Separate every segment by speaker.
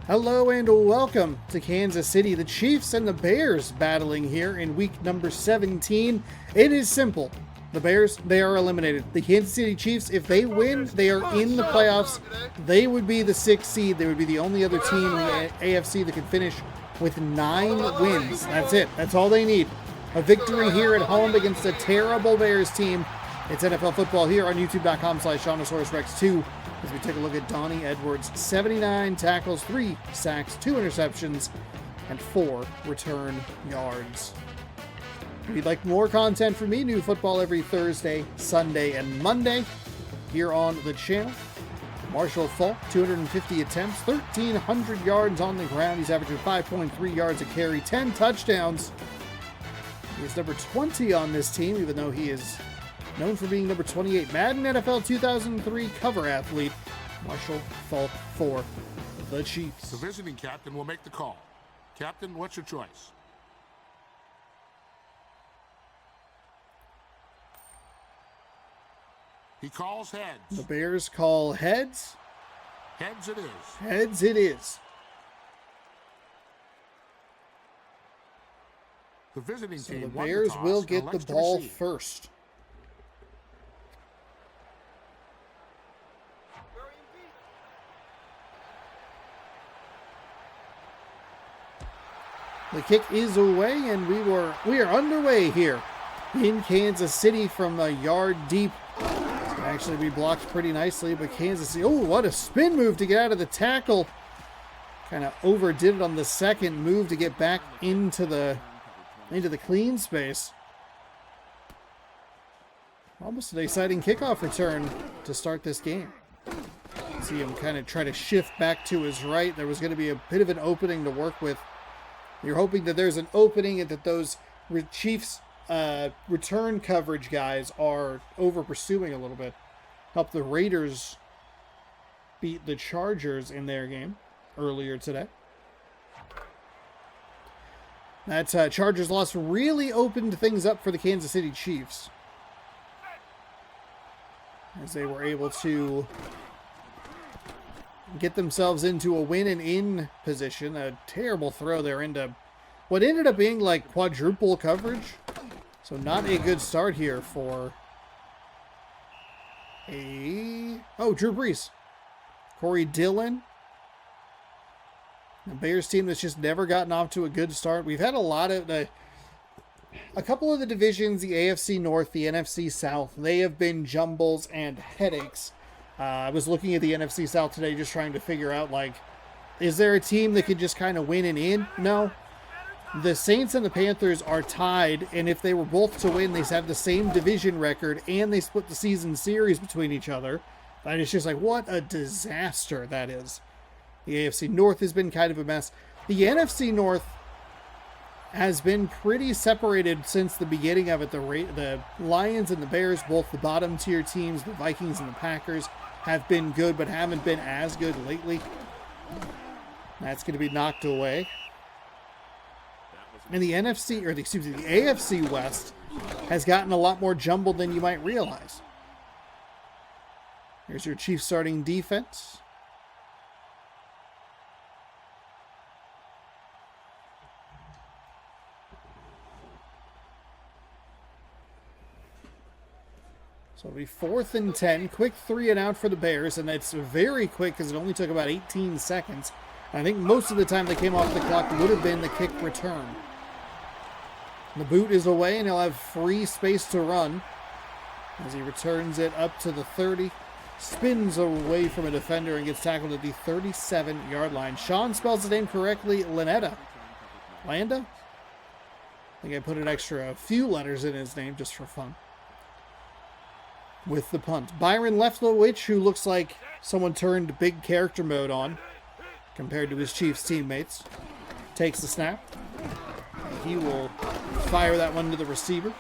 Speaker 1: Hello and welcome to Kansas City. The Chiefs and the Bears battling here in week number 17. It is simple. The Bears, they are eliminated. The Kansas City Chiefs, if they win, they are in the playoffs. They would be the 6th seed. They would be the only other team in the AFC that could finish with 9 wins. That's it. That's all they need. A victory here at home against a terrible Bears team. It's NFL football here on youtube.com/Seannosaurus Rex 2. As we take a look at Donnie Edwards, 79 tackles, 3 sacks, 2 interceptions, and 4 return yards. If you'd like more content from me, new football every Thursday, Sunday, and Monday here on the channel. Marshall Faulk, 250 attempts, 1,300 yards on the ground. He's averaging 5.3 yards a carry, 10 touchdowns. He's number 20 on this team, even though he is known for being number 28. Madden NFL 2003 cover athlete, Marshall Faulk for the Chiefs.
Speaker 2: The visiting captain will make the call. Captain, what's your choice? He calls heads.
Speaker 1: The Bears call heads.
Speaker 2: Heads it is.
Speaker 1: Heads it is.
Speaker 2: The visiting
Speaker 1: So
Speaker 2: team
Speaker 1: the
Speaker 2: won
Speaker 1: Bears
Speaker 2: the toss
Speaker 1: will
Speaker 2: and
Speaker 1: get the
Speaker 2: elects to
Speaker 1: ball
Speaker 2: receive.
Speaker 1: first. The kick is away, and we are underway here in Kansas City from a yard deep. It's going to actually be blocked pretty nicely, but Kansas City, oh, what a spin move to get out of the tackle. Kind of overdid it on the second move to get back into the clean space. Almost an exciting kickoff return to start this game. See him kind of try to shift back to his right. There was going to be a bit of an opening to work with. You're hoping that there's an opening and that those Chiefs return coverage guys are over pursuing a little bit. Help the Raiders beat the Chargers in their game earlier today. That Chargers loss really opened things up for the Kansas City Chiefs, as they were able to get themselves into a win and in position. A terrible throw there into what ended up being like quadruple coverage. So not a good start here for Drew Brees. Corey Dillon. The Bears team that's just never gotten off to a good start. We've had a couple of the divisions, the AFC North, the NFC South, they have been jumbles and headaches. I was looking at the NFC South today just trying to figure out, like, is there a team that could just kind of win and in? No. The Saints and the Panthers are tied, and if they were both to win, they have the same division record, and they split the season series between each other. And it's just like, what a disaster that is. The AFC North has been kind of a mess. The NFC North has been pretty separated since the beginning of it. The Lions and the Bears, both the bottom tier teams, the Vikings and the Packers, have been good but haven't been as good lately. That's going to be knocked away. And the AFC West has gotten a lot more jumbled than you might realize. Here's your Chiefs starting defense. So it'll be 4th and 10. Quick 3 and out for the Bears, and that's very quick because it only took about 18 seconds. I think most of the time they came off the clock would have been the kick return. The boot is away, and he'll have free space to run as he returns it up to the 30. Spins away from a defender and gets tackled at the 37-yard line. Sean spells his name correctly, Landa? I think I put a few letters in his name just for fun. With the punt. Byron Leftwich, who looks like someone turned big character mode on compared to his Chiefs teammates, takes the snap. He will fire that one to the receiver.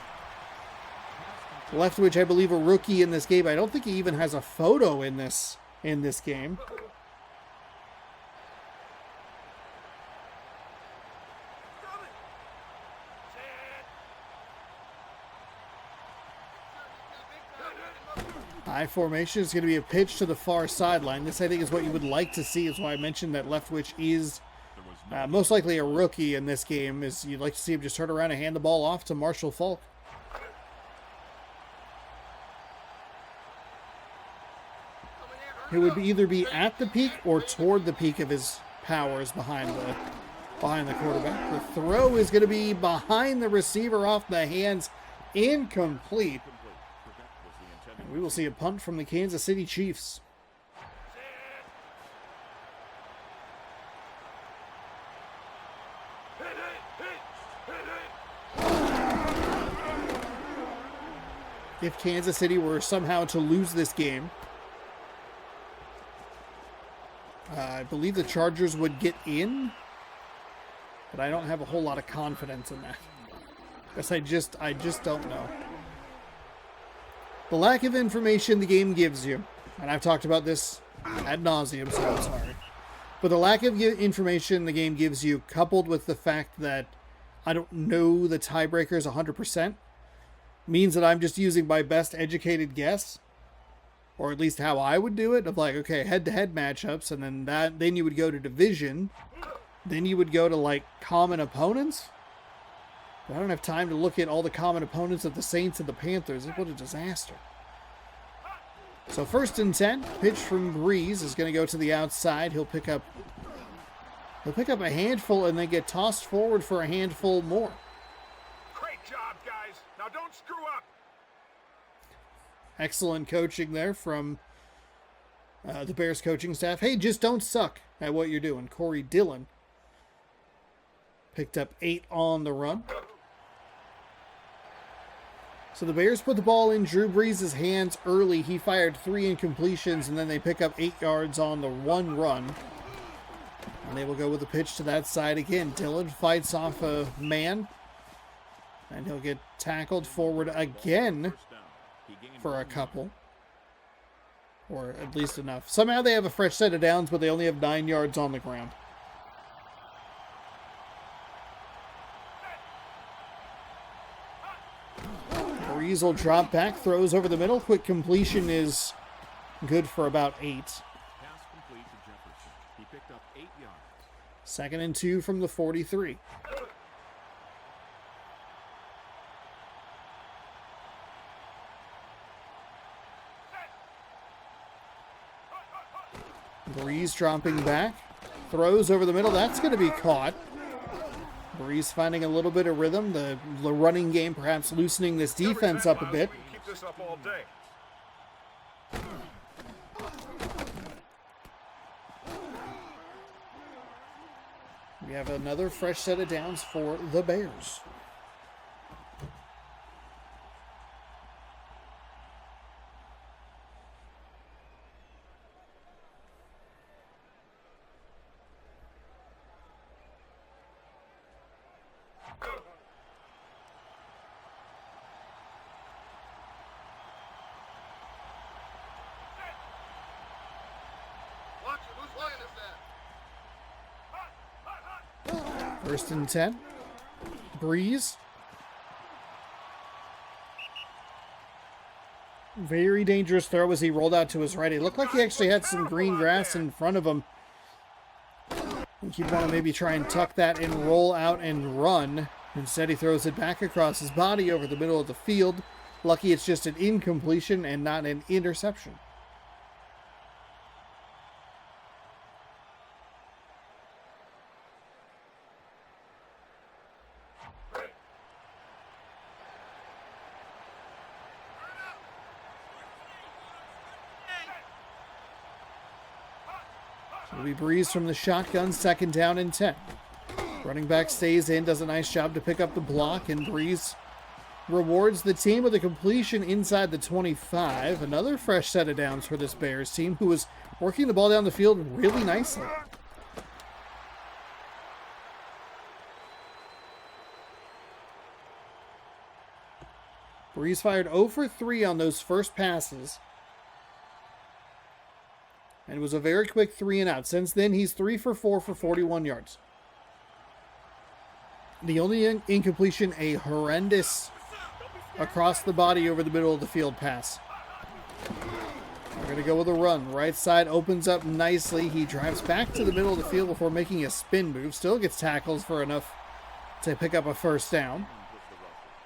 Speaker 1: Leftwich, I believe, a rookie in this game. I don't think he even has a photo in this game. High formation is going to be a pitch to the far sideline. This, I think, is what you would like to see. Is why I mentioned that Leftwich is most likely a rookie in this game. Is you'd like to see him just turn around and hand the ball off to Marshall Falk. It would either be at the peak or toward the peak of his powers behind the quarterback. The throw is going to be behind the receiver, off the hands, incomplete. And we will see a punt from the Kansas City Chiefs. If Kansas City were somehow to lose this game, I believe the Chargers would get in, but I don't have a whole lot of confidence in that. I guess I just don't know. The lack of information the game gives you, and I've talked about this ad nauseum, so I'm sorry, but the lack of information the game gives you, coupled with the fact that I don't know the tiebreakers 100%, means that I'm just using my best educated guess, or at least how I would do it, of like, okay, head-to-head matchups, and then you would go to division, then you would go to like common opponents. But I don't have time to look at all the common opponents of the Saints and the Panthers. What a disaster. So 1st and 10, pitch from Breeze is going to go to the outside. He'll pick up a handful and then get tossed forward for a handful more.
Speaker 3: Great job, guys. Now don't screw up.
Speaker 1: Excellent coaching there from the Bears coaching staff. Hey, just don't suck at what you're doing. Corey Dillon picked up 8 on the run. So the Bears put the ball in Drew Brees' hands early. He fired 3 incompletions, and then they pick up 8 yards on the 1 run. And they will go with the pitch to that side again. Dillon fights off a man, and he'll get tackled forward again for a couple, or at least enough. Somehow they have a fresh set of downs, but they only have 9 yards on the ground. Breeze will drop back, throws over the middle. Quick completion is good for about 8.
Speaker 4: Pass complete to Jefferson. He picked up 8 yards.
Speaker 1: 2nd and 2 from the 43. Breeze dropping back, throws over the middle. That's going to be caught. Breeze finding a little bit of rhythm. The running game perhaps loosening this defense up a bit.
Speaker 3: Keep this up all day.
Speaker 1: We have another fresh set of downs for the Bears. First and 10. Breeze. Very dangerous throw as he rolled out to his right. It looked like he actually had some green grass in front of him. I think he'd want to maybe try and tuck that and roll out and run. Instead, he throws it back across his body over the middle of the field. Lucky it's just an incompletion and not an interception. We Breeze from the shotgun, 2nd down and 10. Running back stays in, does a nice job to pick up the block, and Breeze rewards the team with a completion inside the 25. Another fresh set of downs for this Bears team, who was working the ball down the field really nicely. Breeze fired 0 for 3 on those first passes. And it was a very quick 3 and out. Since then, he's 3 for 4 for 41 yards. The only incompletion, a horrendous across the body over the middle of the field pass. We're going to go with a run. Right side opens up nicely. He drives back to the middle of the field before making a spin move. Still gets tackles for enough to pick up a first down.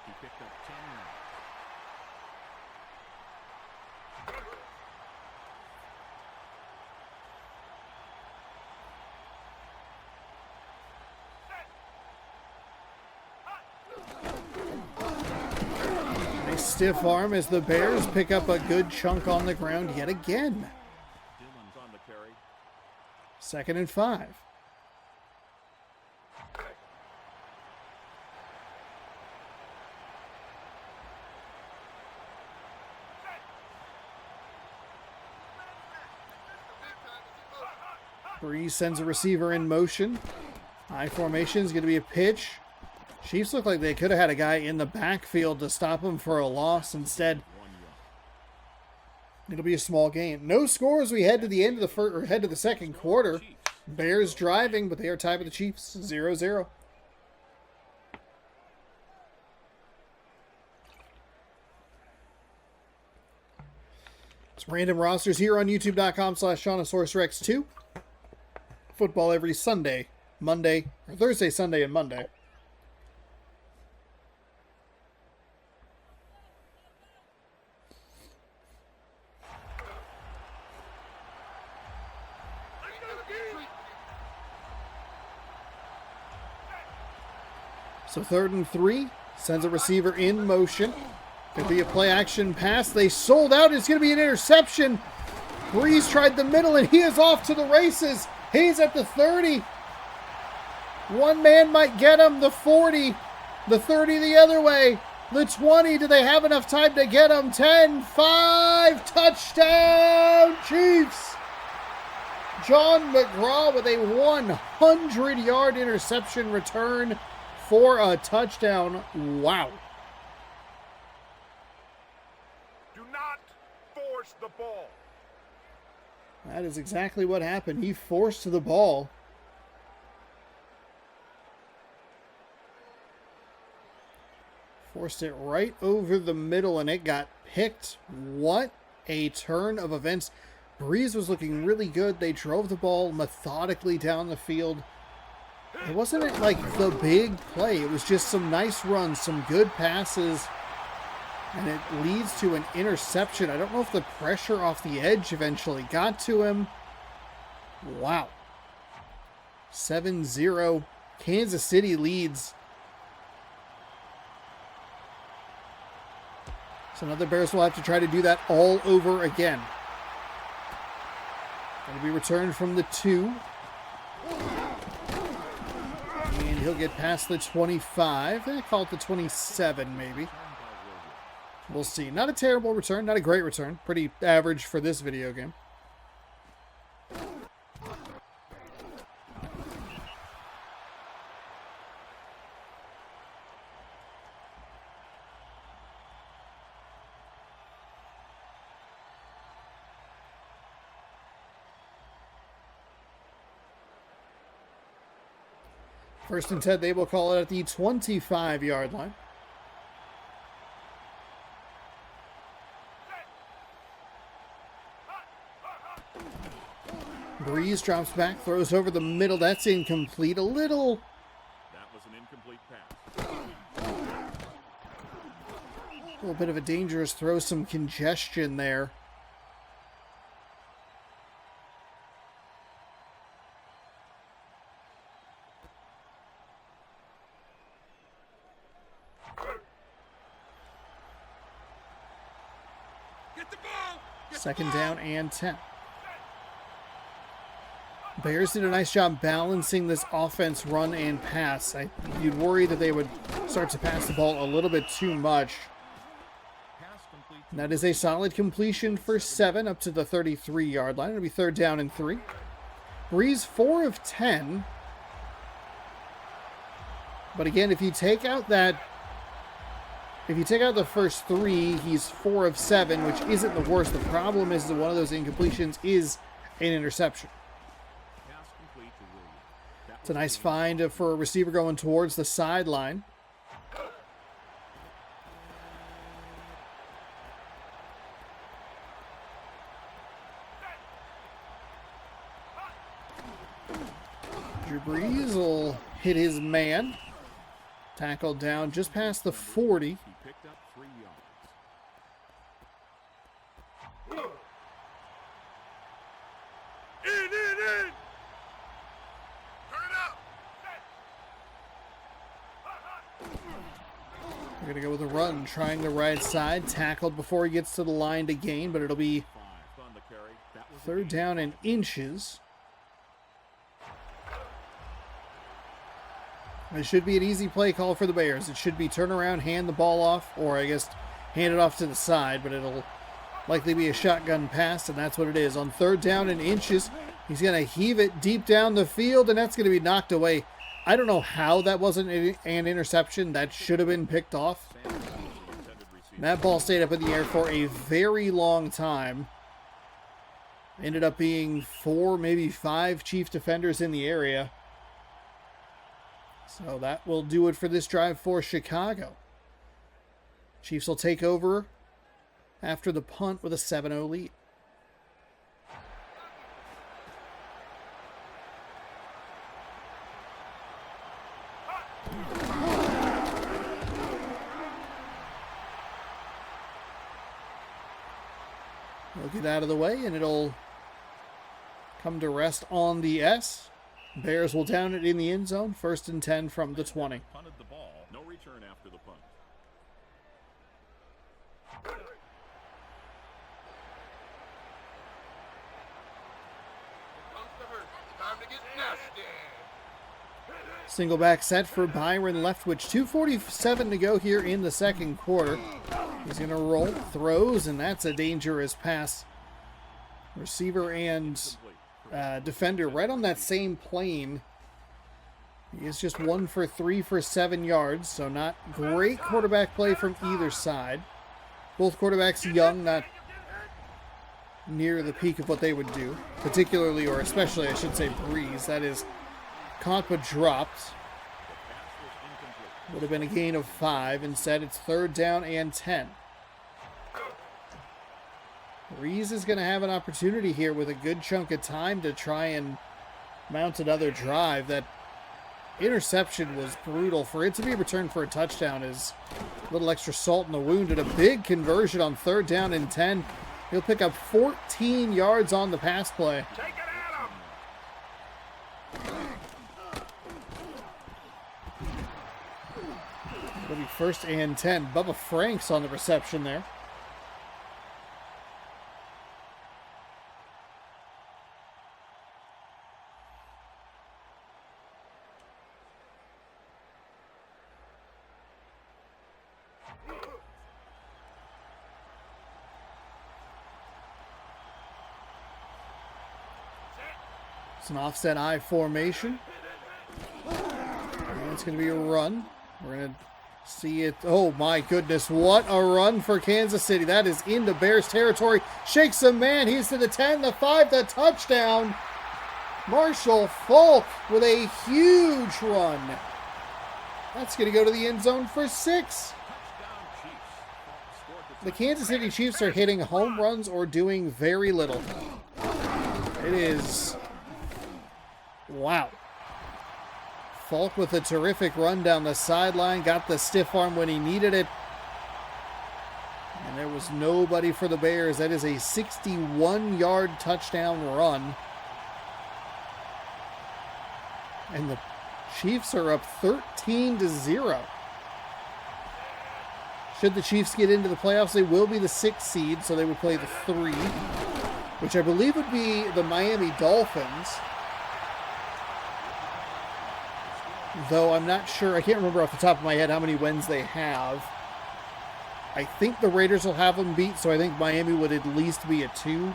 Speaker 4: He picked up 10 yards.
Speaker 1: A stiff arm as the Bears pick up a good chunk on the ground yet again.
Speaker 4: Dillon's on the carry.
Speaker 1: 2nd and 5. Breeze sends a receiver in motion. High formation is going to be a pitch. Chiefs look like they could have had a guy in the backfield to stop him for a loss. Instead, it'll be a small gain. No score as we head to the end of the first, or head to the second quarter. Bears driving, but they are tied with the Chiefs, 0-0. It's random rosters here on youtube.com/SeannosaurusRex2. Football every Sunday, Monday, or Thursday, Sunday, and Monday. So 3rd and 3, sends a receiver in motion. Could be a play action pass. They sold out. It's going to be an interception. Breeze tried the middle and he is off to the races. He's at the 30. One man might get him. The 40. The 30 the other way. The 20. Do they have enough time to get him? 10, 5. Touchdown Chiefs. John McGraw with a 100-yard interception return for a touchdown. Wow.
Speaker 3: Do not force the ball.
Speaker 1: That is exactly what happened. He forced the ball. Forced it right over the middle and it got picked. What a turn of events. Breeze was looking really good. They drove the ball methodically down the field. It wasn't like the big play. It was just some nice runs, some good passes, and it leads to an interception. I don't know if the pressure off the edge eventually got to him. Wow. 7-0. Kansas City leads. So now the Bears will have to try to do that all over again. It'll be returned from the 2. And he'll get past the 25. I call it the 27 maybe. We'll see. Not a terrible return. Not a great return. Pretty average for this video game. First and 10, they will call it at the 25-yard line. Breeze drops back, throws over the middle. That's incomplete. A little...
Speaker 4: That was an incomplete pass.
Speaker 1: A little bit of a dangerous throw, some congestion there. Second down and 10. Bears did a nice job balancing this offense, run and pass. You'd worry that they would start to pass the ball a little bit too much. And that is a solid completion for 7 up to the 33-yard line. It'll be 3rd down and 3. Breeze 4 of 10. But again, if you take out the first 3, he's 4 of 7, which isn't the worst. The problem is that one of those incompletions is an interception. It's a nice find for a receiver going towards the sideline. Drew Brees will hit his man. Tackled down just past the 40.
Speaker 4: He picked up 3 yards.
Speaker 3: In! Turn it up!
Speaker 1: We're going to go with a run, trying the right side. Tackled before he gets to the line to gain, but it'll be
Speaker 4: 5 on the carry. That was
Speaker 1: third down and inches. It should be an easy play call for the Bears. It should be turn around, hand the ball off, or I guess hand it off to the side, but it'll likely be a shotgun pass, and that's what it is. On third down and inches, he's going to heave it deep down the field, and that's going to be knocked away. I don't know how that wasn't an interception. That should have been picked off. And that ball stayed up in the air for a very long time. Ended up being 4, maybe 5 Chief defenders in the area. So that will do it for this drive for Chicago. Chiefs will take over after the punt with a 7-0 lead. We'll get out of the way, and it'll come to rest on the S. Bears will down it in the end zone, 1st and 10 from the 20.
Speaker 4: punted the ball. No return after the punt.
Speaker 3: Time to get nasty.
Speaker 1: Single back set for Byron Leftwich. 2:47 to go here in the second quarter. He's going to roll, throws, and that's a dangerous pass. Receiver and defender right on that same plane. He is just 1 for 3 for 7 yards, so not great quarterback play from either side. Both quarterbacks young, not near the peak of what they would do. Particularly, or especially, I should say, Breeze. That is caught but dropped. Would have been a gain of 5. Instead, it's 3rd down and 10. Breeze is going to have an opportunity here with a good chunk of time to try and mount another drive. That interception was brutal. For it to be returned for a touchdown is a little extra salt in the wound, and a big conversion on 3rd down and 10. He'll pick up 14 yards on the pass play.
Speaker 3: Take it at him!
Speaker 1: It'll be 1st and 10. Bubba Franks on the reception there. It's an offset I formation. And it's going to be a run. We're going to see it. Oh my goodness, what a run for Kansas City. That is into Bears territory. Shakes a man. He's to the 10, the 5, the touchdown. Marshall Faulk with a huge run. That's going to go to the end zone for 6. The Kansas City Chiefs are hitting home runs or doing very little. It is... wow. Falk with a terrific run down the sideline. Got the stiff arm when he needed it. And there was nobody for the Bears. That is a 61-yard touchdown run. And the Chiefs are up 13-0. Should the Chiefs get into the playoffs, they will be the 6th seed, so they would play the 3, which I believe would be the Miami Dolphins. Though I'm not sure, I can't remember off the top of my head how many wins they have. I think the Raiders will have them beat, so I think Miami would at least be a 2.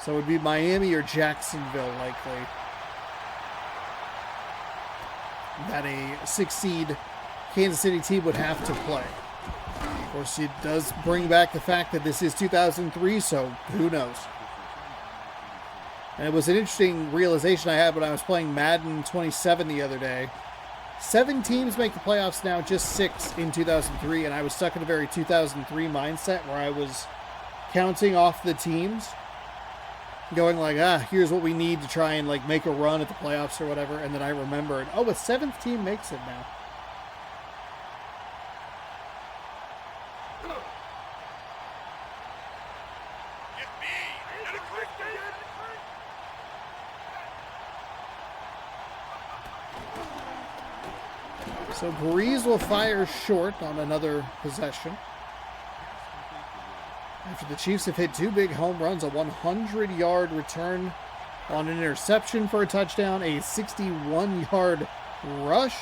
Speaker 1: So it would be Miami or Jacksonville, likely. That a 6 seed Kansas City team would have to play. Of course, it does bring back the fact that this is 2003, so who knows? And it was an interesting realization I had when I was playing Madden 27 the other day. 7 teams make the playoffs now, just 6 in 2003, and I was stuck in a very 2003 mindset where I was counting off the teams. going like, here's what we need to try and like make a run at the playoffs or whatever. And then I remembered, oh, a 7th team makes it now. So Breeze will fire short on another possession. After the Chiefs have hit 2 big home runs, a 100-yard return on an interception for a touchdown, a 61-yard rush.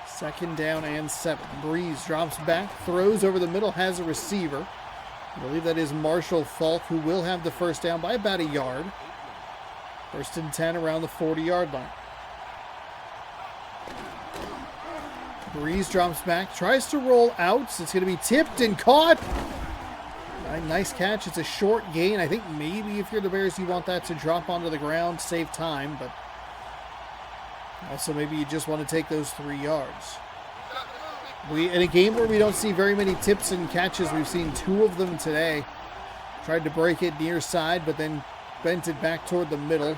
Speaker 1: 2nd down and 7. Breeze drops back, throws over the middle, has a receiver. I believe that is Marshall Falk, who will have the first down by about a yard. 1st and 10 around the 40-yard line. Breeze drops back, tries to roll out. It's going to be tipped and caught. Nice catch. It's a short gain. I think maybe if you're the Bears, you want that to drop onto the ground, save time, but also maybe you just want to take those 3 yards. In a game where we don't see very many tips and catches, we've seen 2 of them today. Tried to break it near side, but then bent it back toward the middle.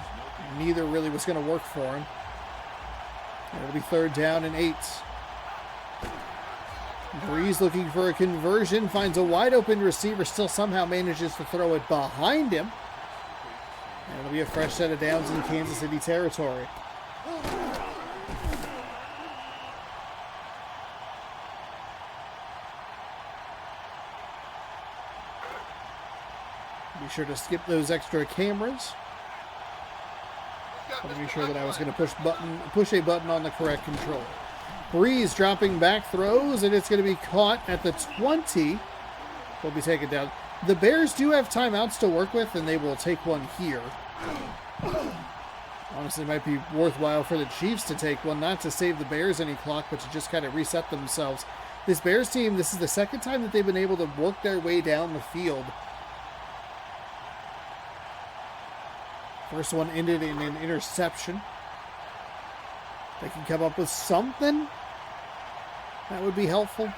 Speaker 1: Neither really was going to work for him. It'll be 3rd down and 8. Breeze looking for a conversion, finds a wide open receiver, still somehow manages to throw it behind him. And it'll be a fresh set of downs in Kansas City territory. Be sure to skip those extra cameras. I'll be sure that I was going to push a button on the correct control. Breeze dropping back, throws, and it's going to be caught at the 20. Will be taken down. The Bears do have timeouts to work with, and they will take one here. Honestly, it might be worthwhile for the Chiefs to take one, not to save the Bears any clock, but to just kind of reset themselves. This Bears team, this is the 2nd time that they've been able to work their way down the field. First one ended in an interception. They can come up with something that would be helpful.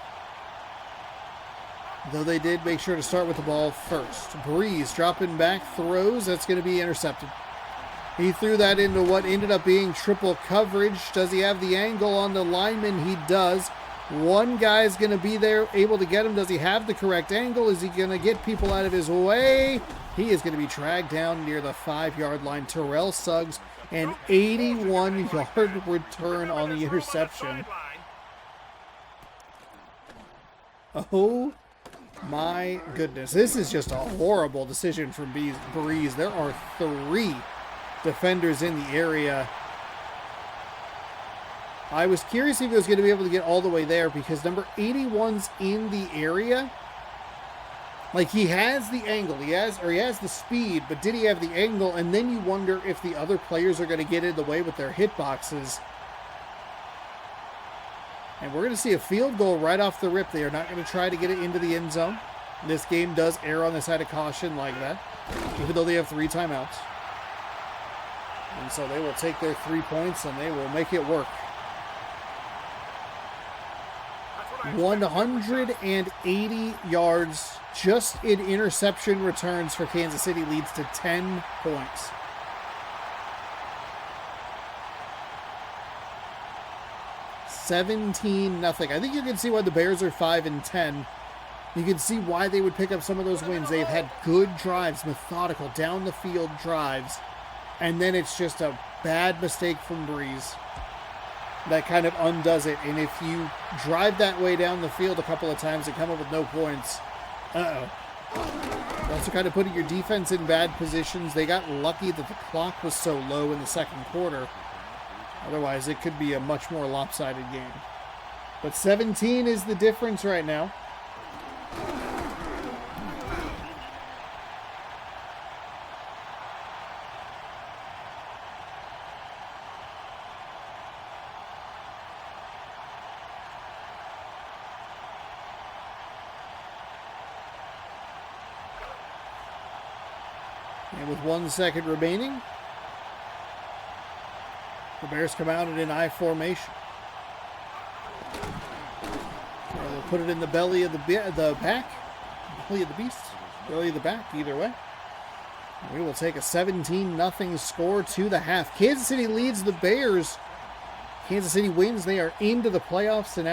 Speaker 1: Though they did make sure to start with the ball first. Breeze dropping back, throws. That's going to be intercepted. He threw that into what ended up being triple coverage. Does he have the angle on the lineman? He does. One guy's going to be there able to get him. Does he have the correct angle? Is he going to get people out of his way? He is going to be dragged down near the 5-yard line. Terrell Suggs, an 81-yard return on the interception. Oh my goodness. This is just a horrible decision from Breeze. There are 3 defenders in the area. I was curious if he was going to be able to get all the way there because number 81's in the area. Like, he has the angle, he has the speed, but did he have the angle? And then you wonder if the other players are going to get in the way with their hitboxes. And we're going to see a field goal right off the rip. They are not going to try to get it into the end zone. This game does err on the side of caution like that, even though they have 3 timeouts. And so they will take their 3 points and they will make it work. 180 yards just in interception returns for Kansas City leads to 10 points. $17-0. I think you can see why the Bears are 5-10. You can see why they would pick up some of those wins. They've had good drives, methodical, down the field drives, and then it's just a bad mistake from Breeze that kind of undoes it. And if you drive that way down the field a couple of times and come up with no points, you're also kind of putting your defense in bad positions. They got lucky that the clock was so low in the 2nd quarter. Otherwise, it could be a much more lopsided game. But 17 is the difference right now. And with 1 second remaining, the Bears come out in an I formation. They'll put it in the belly of the belly of the beast. really the back either way. We will take a 17-0 score to the half. Kansas City leads the Bears. Kansas City wins. They are into the playoffs, and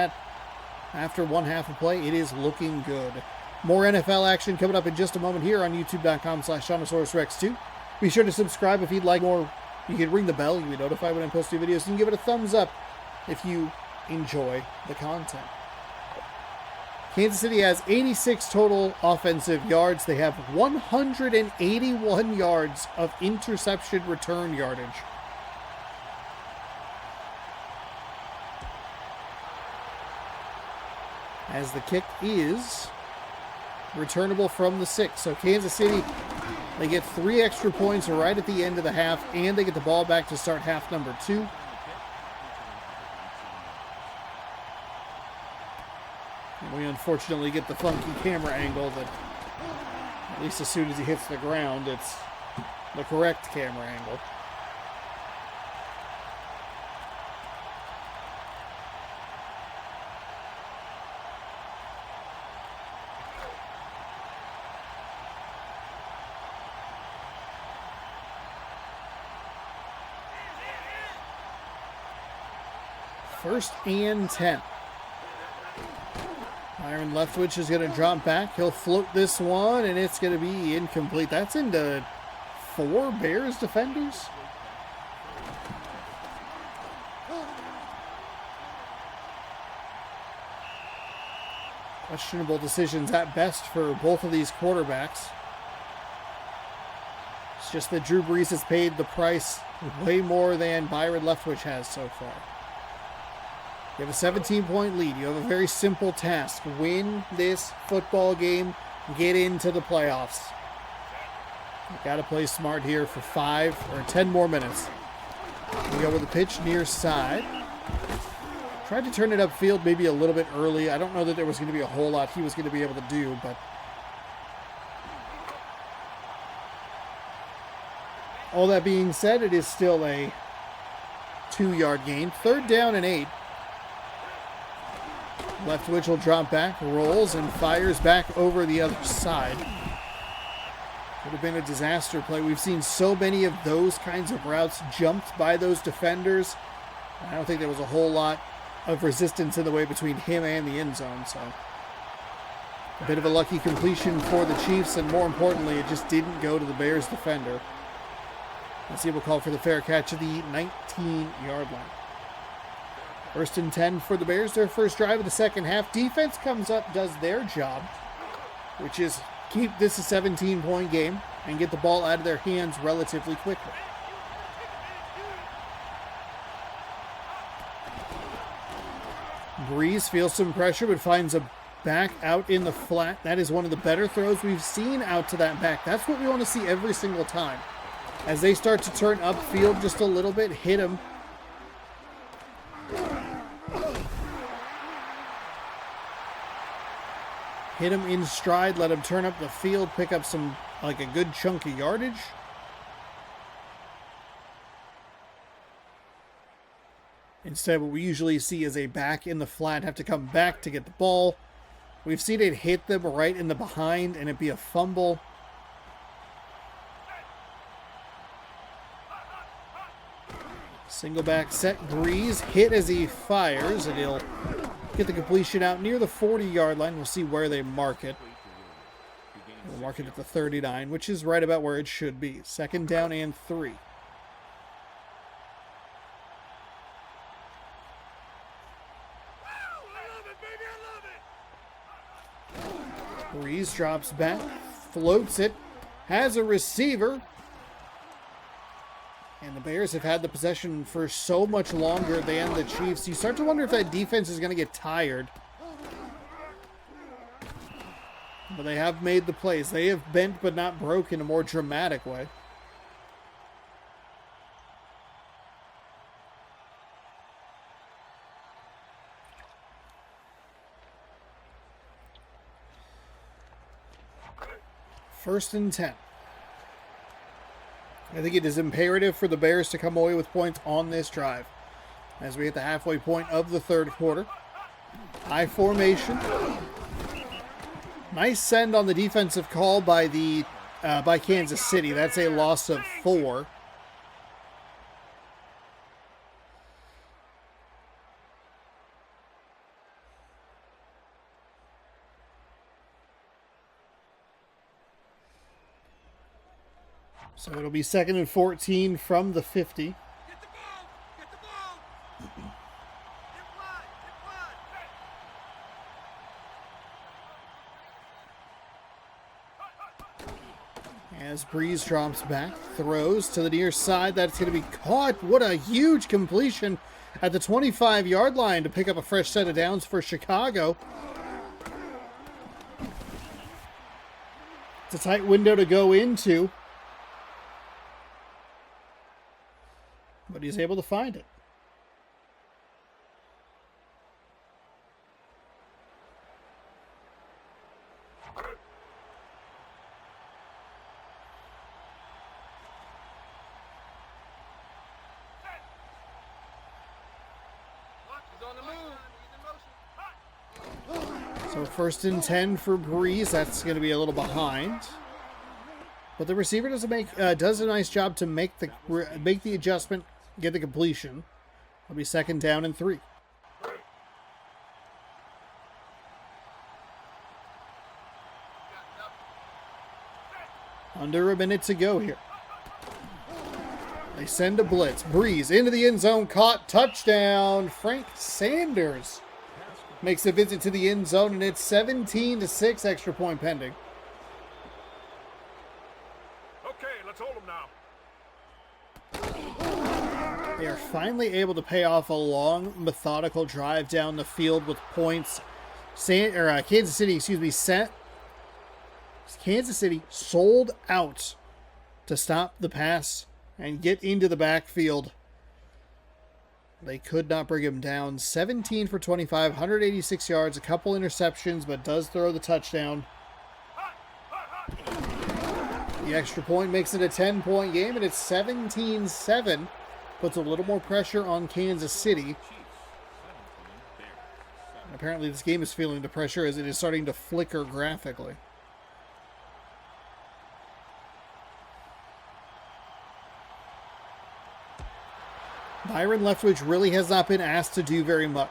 Speaker 1: after one half of play, it is looking good. More NFL action coming up in just a moment here on youtube.com/SeannosaurusRex2. Be sure to subscribe if you'd like more. You can ring the bell. You'll be notified when I post new videos. You can give it a thumbs up if you enjoy the content. Kansas City has 86 total offensive yards. They have 181 yards of interception return yardage. As the kick is returnable from the 6. So Kansas City, they get 3 extra points right at the end of the half, and they get the ball back to start half number 2. We unfortunately get the funky camera angle that, at least as soon as he hits the ground, it's the correct camera angle. First and 10. Byron Leftwich is going to drop back. He'll float this one, and it's going to be incomplete. That's into 4 Bears defenders. Questionable decisions at best for both of these quarterbacks. It's just that Drew Brees has paid the price way more than Byron Leftwich has so far. You have a 17-point lead. You have a very simple task. Win this football game. Get into the playoffs. You got to play smart here for 5 or 10 more minutes. We go with the pitch near side. Tried to turn it upfield maybe a little bit early. I don't know that there was going to be a whole lot he was going to be able to do, but all that being said, it is still a 2-yard gain. 3rd down and 8. Leftwich will drop back, rolls, and fires back over the other side. Would have been a disaster play. We've seen so many of those kinds of routes jumped by those defenders. I don't think there was a whole lot of resistance in the way between him and the end zone. So a bit of a lucky completion for the Chiefs, and more importantly, it just didn't go to the Bears defender. Let's see, we'll call for the fair catch at the 19-yard line. 1st and 10 for the Bears, their first drive of the second half. Defense comes up, does their job, which is keep this a 17-point game and get the ball out of their hands relatively quickly. Brees feels some pressure but finds a back out in the flat. That is one of the better throws we've seen out to that back. That's what we want to see every single time. As they start to turn upfield just a little bit, hit him. Hit him in stride, let him turn up the field, pick up some, like a good chunk of yardage. Instead, what we usually see is a back in the flat have to come back to get the ball. We've seen it hit them right in the behind and it be a fumble. Single back set. Brees hit as he fires, and he'll get the completion out near the 40-yard line. We'll see where they mark it. We'll mark it at the 39, which is right about where it should be. 2nd down and 3. Brees drops back, floats it, has a receiver. And the Bears have had the possession for so much longer than the Chiefs. You start to wonder if that defense is going to get tired. But they have made the plays. They have bent but not broken in a more dramatic way. First and 10. I think it is imperative for the Bears to come away with points on this drive. As we hit the halfway point of the third quarter. High formation. Nice send on the defensive call by by Kansas City. That's a loss of 4. So it'll be 2nd and 14 from the 50.
Speaker 3: Get the ball! Get the ball! Get blood! Get blood!
Speaker 1: As Breeze drops back, throws to the near side. That's going to be caught. What a huge completion at the 25-yard line to pick up a fresh set of downs for Chicago. It's a tight window to go into, but he's able to find it. So 1st and 10 for Breeze. That's going to be a little behind, but the receiver does a nice job to make the adjustment, get the completion. It'll be 2nd down and 3. Under a minute to go here. They send a blitz. Breeze into the end zone, caught, touchdown. Frank Sanders makes a visit to the end zone, and it's 17-6, extra point pending.
Speaker 3: Okay, let's hold them now.
Speaker 1: They are finally able to pay off a long, methodical drive down the field with points. Kansas City, Kansas City sold out to stop the pass and get into the backfield. They could not bring him down. 17 for 25, 186 yards, a couple interceptions, but does throw the touchdown. The extra point makes it a 10-point game, and it's 17-7. Puts a little more pressure on Kansas City. And apparently this game is feeling the pressure as it is starting to flicker graphically. Byron Leftwich really has not been asked to do very much.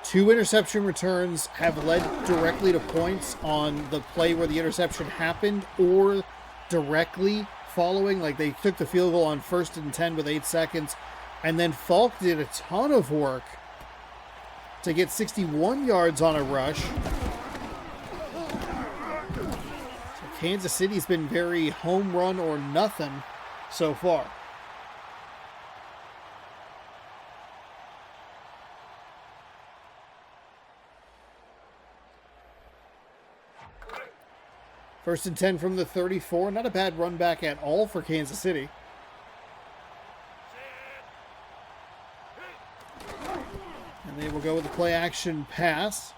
Speaker 1: 2 interception returns have led directly to points on the play where the interception happened or directly following. Like they took the field goal on 1st and 10 with 8 seconds. And then Falk did a ton of work to get 61 yards on a rush. So Kansas City's been very home run or nothing so far. First and 10 from the 34. Not a bad run back at all for Kansas City. And they will go with the play action pass.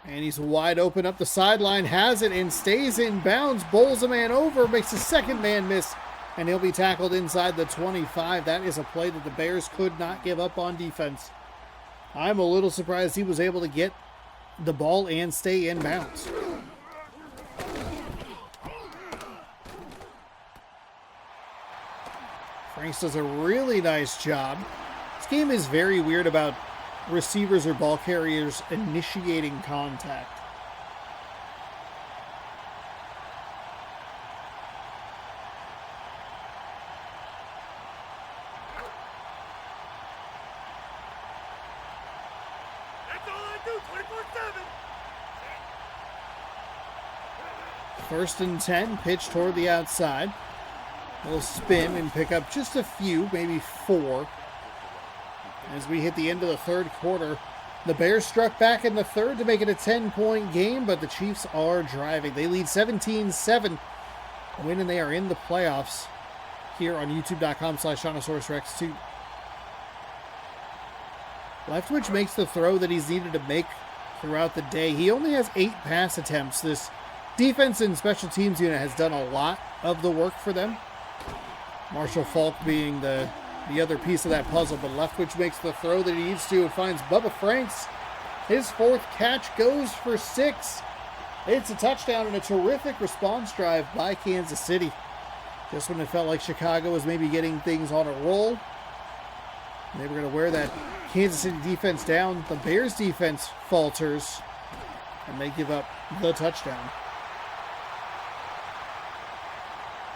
Speaker 1: And he's wide open up the sideline. Has it and stays in bounds. Bowls a man over. Makes a second man miss. And he'll be tackled inside the 25. That is a play that the Bears could not give up on defense. I'm a little surprised he was able to get the ball and stay in bounds. Franks does a really nice job. This game is very weird about receivers or ball carriers initiating contact.
Speaker 3: That's all I do, 24/7.
Speaker 1: First and 10, pitch toward the outside. We'll spin and pick up just a few, maybe 4. As we hit the end of the 3rd quarter, the Bears struck back in the 3rd to make it a 10-point game, but the Chiefs are driving. They lead 17-7, win, and they are in the playoffs here on youtube.com/SeannosaurusRex2. Leftwich makes the throw that he's needed to make throughout the day. He only has 8 pass attempts. This defense and special teams unit has done a lot of the work for them. Marshall Falk being the other piece of that puzzle, but Leftwich makes the throw that he needs to and finds Bubba Franks. His 4th catch goes for 6. It's a touchdown and a terrific response drive by Kansas City. Just when it felt like Chicago was maybe getting things on a roll, they were going to wear that Kansas City defense down. The Bears defense falters, and they give up the touchdown.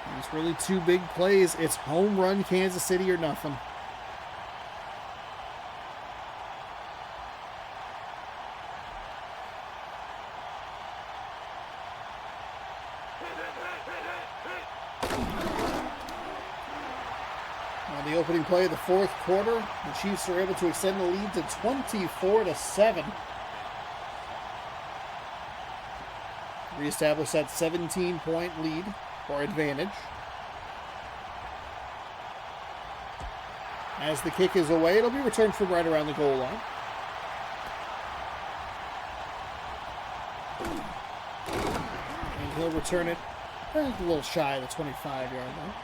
Speaker 1: And it's really two big plays. It's home run Kansas City or nothing. On the opening play of the fourth quarter, the Chiefs are able to extend the lead to 24-7. Reestablish that 17-point lead or advantage. As the kick is away, it'll be returned from right around the goal line. And he'll return it a little shy of the 25-yard line.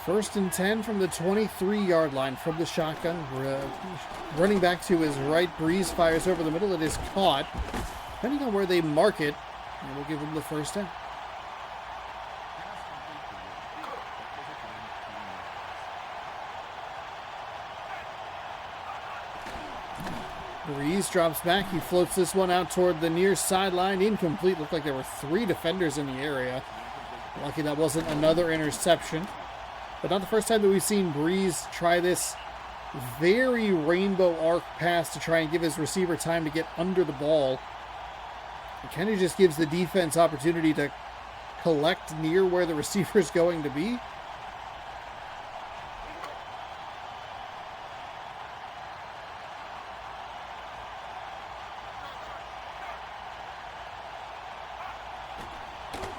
Speaker 1: First and 10 from the 23-yard line from the shotgun. Running back to his right, Breeze fires over the middle. It is caught. Depending on where they mark it, and we'll give him the first down. Breeze drops back. He floats this one out toward the near sideline. Incomplete. Looked like there were 3 defenders in the area. Lucky that wasn't another interception. But not the first time that we've seen Breeze try this very rainbow arc pass to try and give his receiver time to get under the ball. It kind of just gives the defense opportunity to collect near where the receiver is going to be.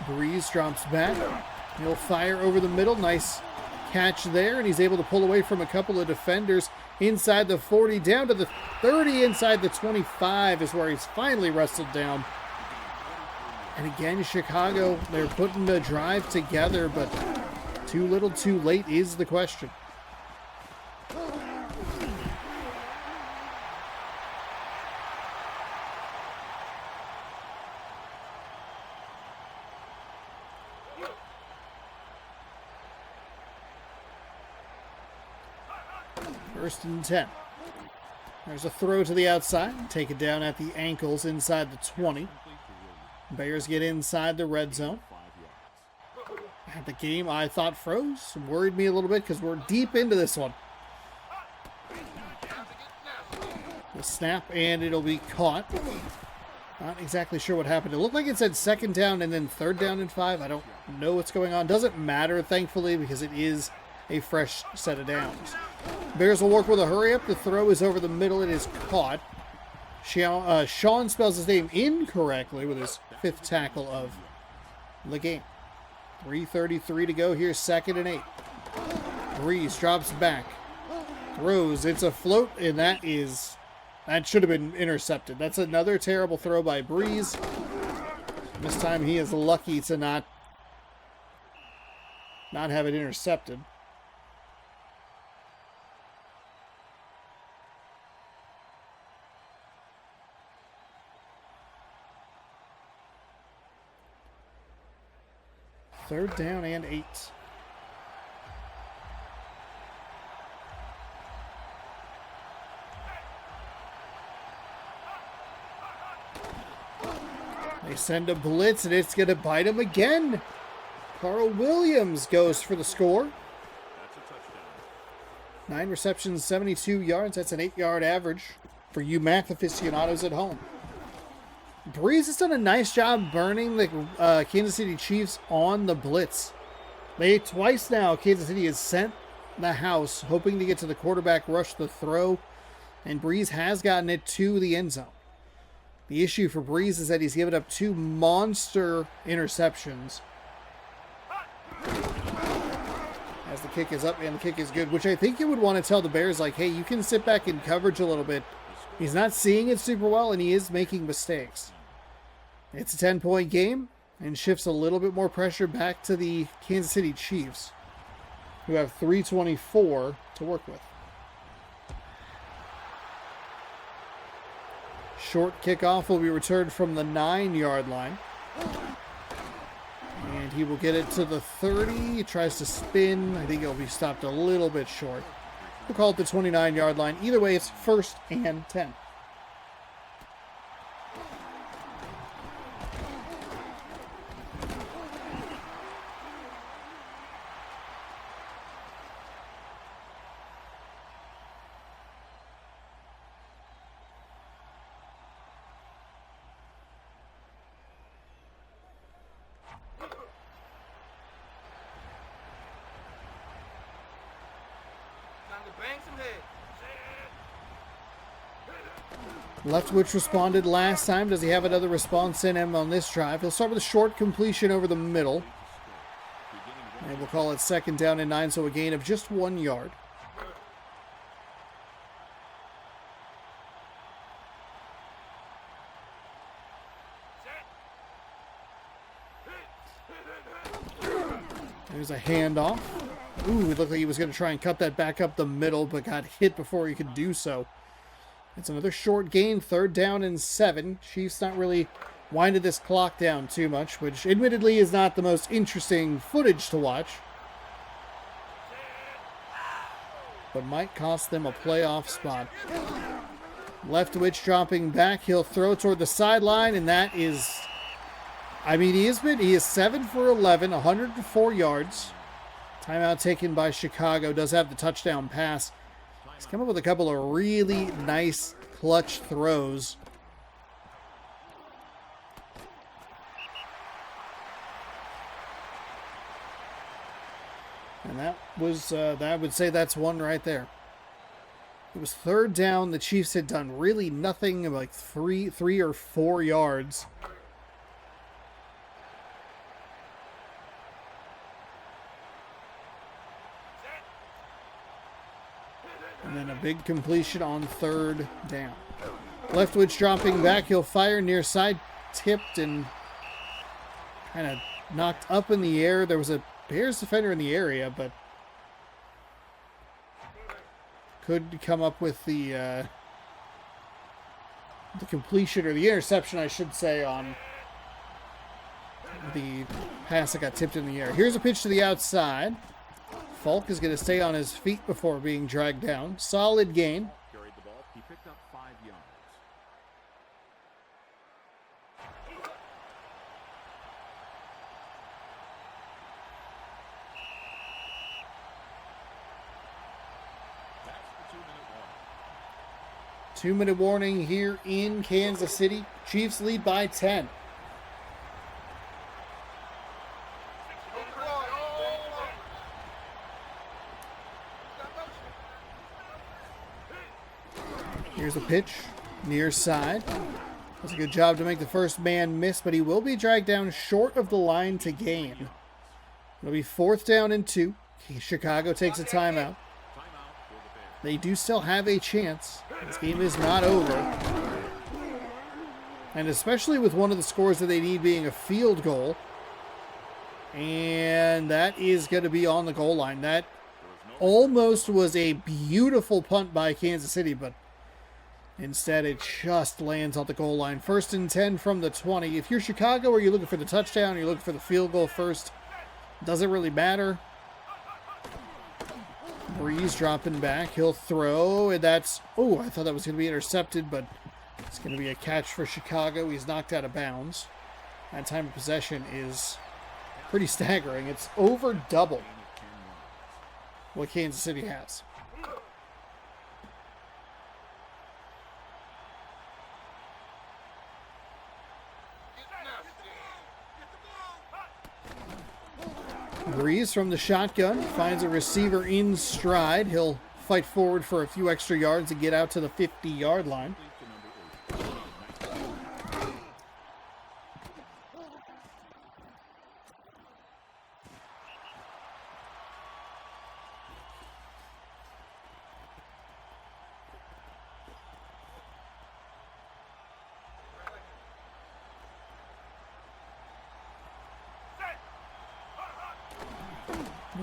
Speaker 1: Breeze drops back. He'll fire over the middle. Nice catch there, and he's able to pull away from a couple of defenders inside the 40, down to the 30, inside the 25 is where he's finally wrestled down. And again, Chicago, they're putting the drive together, but too little too late is the question. First and 10. There's a throw to the outside. Take it down at the ankles inside the 20. Bears get inside the red zone. The game, I thought, froze. Worried me a little bit because we're deep into this one. The snap, and it'll be caught. Not exactly sure what happened. It looked like it said second down and then third down and 5. I don't know what's going on. Doesn't matter, thankfully, because it is a fresh set of downs. Bears will work with a hurry up. The throw is over the middle. It is caught. Sean spells his name incorrectly with his 5th tackle of the game. 3:33 to go here, 2nd and 8. Breeze drops back. Throws. It's a float, and that should have been intercepted. That's another terrible throw by Breeze. This time he is lucky to not have it intercepted. Third down and 8. They send a blitz, and it's going to bite him again. Carl Williams goes for the score. 9 receptions, 72 yards. That's an 8-yard average for you math aficionados at home. Breeze has done a nice job burning the Kansas City Chiefs on the blitz. Twice now, Kansas City has sent the house, hoping to get to the quarterback rush, the throw, and Breeze has gotten it to the end zone. The issue for Breeze is that he's given up 2 monster interceptions. As the kick is up and the kick is good, which I think you would want to tell the Bears, like, hey, you can sit back in coverage a little bit. He's not seeing it super well, and he is making mistakes. It's a 10-point game and shifts a little bit more pressure back to the Kansas City Chiefs, who have 3:24 to work with. Short kickoff will be returned from the 9-yard line. And he will get it to the 30. He tries to spin. I think it'll be stopped a little bit short. We'll call it the 29-yard line. Either way, it's 1st and 10. Leftwich responded last time. Does he have another response in him on this drive? He'll start with a short completion over the middle. And we'll call it 2nd down and 9, so a gain of just 1 yard. There's a handoff. Ooh, it looked like he was going to try and cut that back up the middle, but got hit before he could do so. It's another short gain, 3rd down and 7. Chiefs not really winded this clock down too much, which admittedly is not the most interesting footage to watch, but might cost them a playoff spot. Leftwich dropping back. He'll throw toward the sideline, and that is, I mean, he is 7 for 11, 104 yards. Timeout taken by Chicago. Does have the touchdown pass. He's come up with a couple of really nice clutch throws. And that was, I would say that's one right there. It was 3rd down. The Chiefs had done really nothing, like 3 or 4 yards. And then a big completion on 3rd down. Leftwich dropping back. He'll fire near side, tipped and kind of knocked up in the air. There was a Bears defender in the area, but could come up with the completion, or the interception, I should say, on the pass that got tipped in the air. Here's a pitch to the outside. Falk is going to stay on his feet before being dragged down. Solid gain.
Speaker 4: Carried the ball. He picked up 5 yards. That's the 2-minute warning.
Speaker 1: 2-minute warning here in Kansas City. Chiefs lead by 10. Here's a pitch, near side. Does a good job to make the first man miss, but he will be dragged down short of the line to gain. It'll be 4th down and 2. Chicago takes a timeout. They do still have a chance. This game is not over. And especially with one of the scores that they need being a field goal. And that is going to be on the goal line. That almost was a beautiful punt by Kansas City, but instead, it just lands on the goal line. 1st and 10 from the 20. If you're Chicago, or you're looking for the touchdown, or you're looking for the field goal first, doesn't really matter. Breeze dropping back. He'll throw, and that's... Oh, I thought that was going to be intercepted, but it's going to be a catch for Chicago. He's knocked out of bounds. That time of possession is pretty staggering. It's over double what Kansas City has. Breeze from the shotgun finds a receiver in stride. He'll fight forward for a few extra yards and get out to the 50-yard line.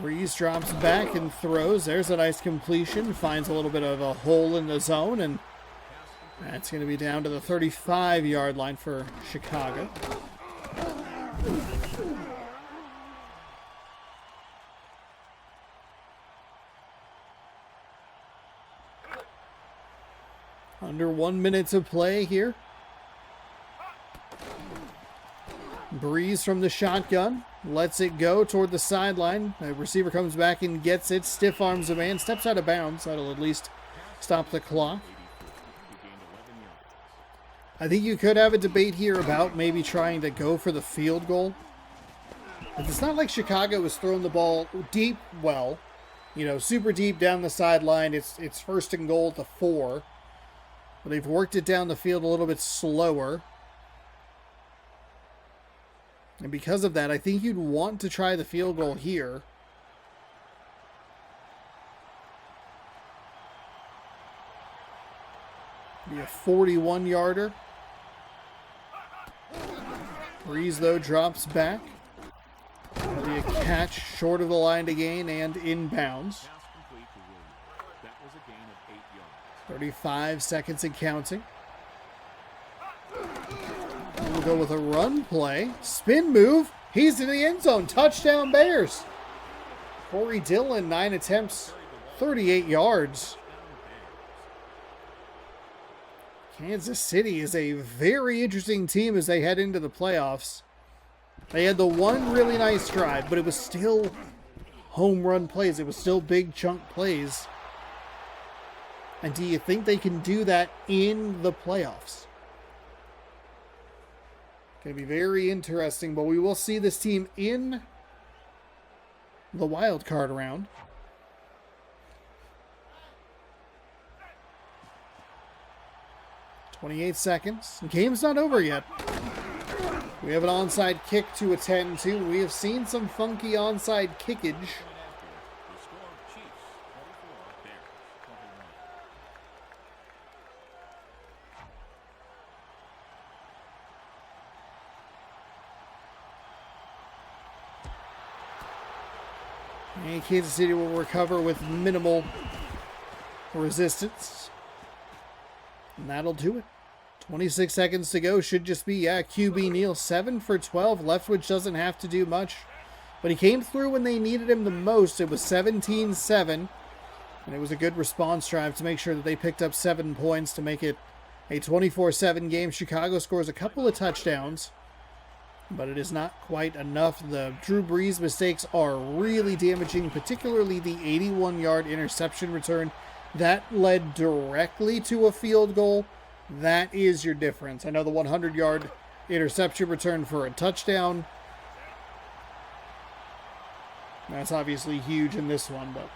Speaker 1: Breeze drops back and throws. There's a nice completion. Finds a little bit of a hole in the zone, and that's going to be down to the 35-yard line for Chicago. Under 1 minute to play here. Breeze from the shotgun. Lets it go toward the sideline. The receiver comes back and gets it. Stiff arms a man. Steps out of bounds. That'll at least stop the clock. I think you could have a debate here about maybe trying to go for the field goal. But it's not like Chicago was throwing the ball deep well. You know, super deep down the sideline. It's first and goal at the 4. But they've worked it down the field a little bit slower. And because of that, I think you'd want to try the field goal here. Be a 41-yarder. Breeze, though, drops back. That'll be a catch short of the line to gain and inbounds. 35 seconds and counting. We'll go with a run play. Spin move. He's in the end zone. Touchdown Bears. Corey Dillon, 9 attempts, 38 yards. Kansas City is a very interesting team as they head into the playoffs. They had the one really nice drive, but it was still home run plays. It was still big chunk plays. And do you think they can do that in the playoffs? Going to be very interesting, but we will see this team in the wild card round. "28 seconds. The game's not over yet. We have an onside kick to attend to. We have seen some funky onside kickage. And Kansas City will recover with minimal resistance. And that'll do it. 26 seconds to go. Should just be, QB Neal. 7 for 12. Leftwich doesn't have to do much. But he came through when they needed him the most. It was 17-7. And it was a good response drive to make sure that they picked up 7 points to make it a 24-7 game. Chicago scores a couple of touchdowns, but it is not quite enough. The Drew Brees mistakes are really damaging, particularly the 81-yard interception return. That led directly to a field goal. That is your difference. I know the 100-yard interception return for a touchdown. That's obviously huge in this one, but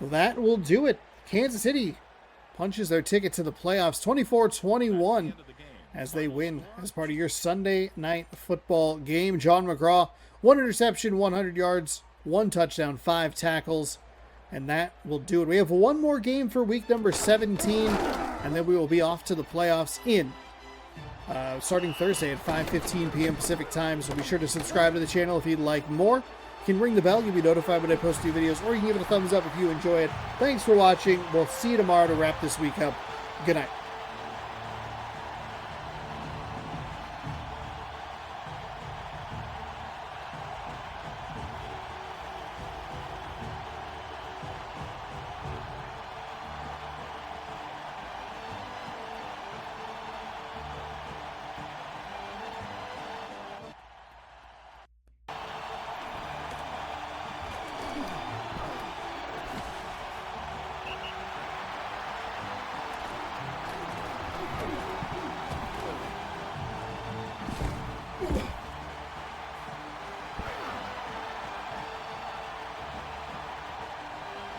Speaker 1: that will do it. Kansas City punches their ticket to the playoffs 24-21 as they win as part of your Sunday night football game. John McGraw, 1 interception, 100 yards, 1 touchdown, 5 tackles, and that will do it. We have one more game for week number 17, and then we will be off to the playoffs starting Thursday at 5:15 p.m. Pacific time. So be sure to subscribe to the channel if you'd like more. You can ring the bell, you'll be notified when I post new videos, or you can give it a thumbs up if you enjoy it. Thanks for watching. We'll see you tomorrow to wrap this week up. Good night.